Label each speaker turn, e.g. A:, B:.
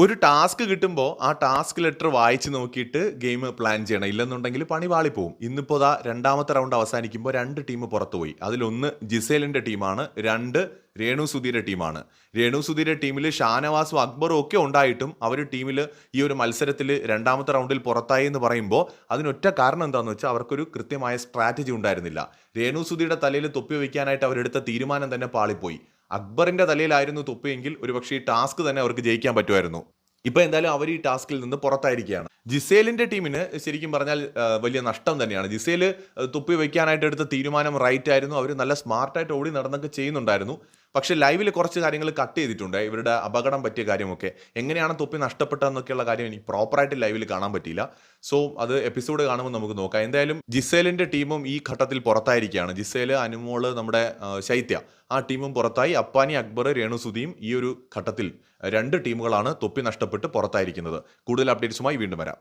A: ഒരു ടാസ്ക് കിട്ടുമ്പോൾ ആ ടാസ്ക് ലെറ്റർ വായിച്ച് നോക്കിയിട്ട് ഗെയിം പ്ലാൻ ചെയ്യണം. ഇല്ലെന്നുണ്ടെങ്കിൽ പണി പാളിപ്പോവും. ഇന്നിപ്പോൾ ദാ രണ്ടാമത്തെ റൗണ്ട് അവസാനിക്കുമ്പോൾ 2 ടീം പുറത്തുപോയി. അതിലൊന്ന് ജിസേലിൻ്റെ ടീമാണ്, 2 രേണു സുധീരുടെ ടീമാണ്. രേണു സുധീരുടെ ടീമിൽ ഷാനവാസും അക്ബറും ഒക്കെ ഉണ്ടായിട്ടും അവർ ടീമിൽ ഈ ഒരു മത്സരത്തിൽ രണ്ടാമത്തെ റൗണ്ടിൽ പുറത്തായി എന്ന് പറയുമ്പോൾ അതിനൊറ്റ കാരണം എന്താണെന്ന് വെച്ചാൽ അവർക്കൊരു കൃത്യമായ സ്ട്രാറ്റജി ഉണ്ടായിരുന്നില്ല. രേണു സുധീരുടെ തലയിൽ തൊപ്പി വയ്ക്കാനായിട്ട് അവരെടുത്ത തീരുമാനം തന്നെ പാളിപ്പോയി. അക്ബറിന്റെ തലയിലായിരുന്നു തൊപ്പിയെങ്കിൽ ഒരുപക്ഷെ ഈ ടാസ്ക് തന്നെ അവർക്ക് ജയിക്കാൻ പറ്റുമായിരുന്നു. ഇപ്പൊ എന്തായാലും അവർ ഈ ടാസ്കിൽ നിന്ന് പുറത്തായിരിക്കുകയാണ്. ജിസേലിന്റെ ടീമിന് ശരിക്കും പറഞ്ഞാൽ വലിയ നഷ്ടം തന്നെയാണ്. ജിസേൽ തൊപ്പി വയ്ക്കാനായിട്ട് എടുത്ത തീരുമാനം റൈറ്റ് ആയിരുന്നു. അവർ നല്ല സ്മാർട്ടായിട്ട് ഓടി നടന്നൊക്കെ ചെയ്യുന്നുണ്ടായിരുന്നു. പക്ഷേ ലൈവിൽ കുറച്ച് കാര്യങ്ങൾ കട്ട് ചെയ്തിട്ടുണ്ട്. ഇവരുടെ അപകടം പറ്റിയ കാര്യമൊക്കെ എങ്ങനെയാണ് തൊപ്പി നഷ്ടപ്പെട്ടതെന്നൊക്കെയുള്ള കാര്യം എനിക്ക് പ്രോപ്പറായിട്ട് ലൈവിൽ കാണാൻ പറ്റിയില്ല. സോ അത് എപ്പിസോഡ് കാണുമ്പോൾ നമുക്ക് നോക്കാം. എന്തായാലും ജിസേലിന്റെ ടീമും ഈ ഘട്ടത്തിൽ പുറത്തായിരിക്കുകയാണ്. ജിസേൽ, അനുമോള്, നമ്മുടെ ശൈത്യ, ആ ടീമും പുറത്തായി. അപ്പാനി, അക്ബർ, രേണുസുധിയും ഈ ഒരു ഘട്ടത്തിൽ 2 ടീമുകളാണ് തൊപ്പി നഷ്ടപ്പെട്ട് പുറത്തായിരിക്കുന്നത്. കൂടുതൽ അപ്ഡേറ്റ്സുമായി വീണ്ടും വരാം.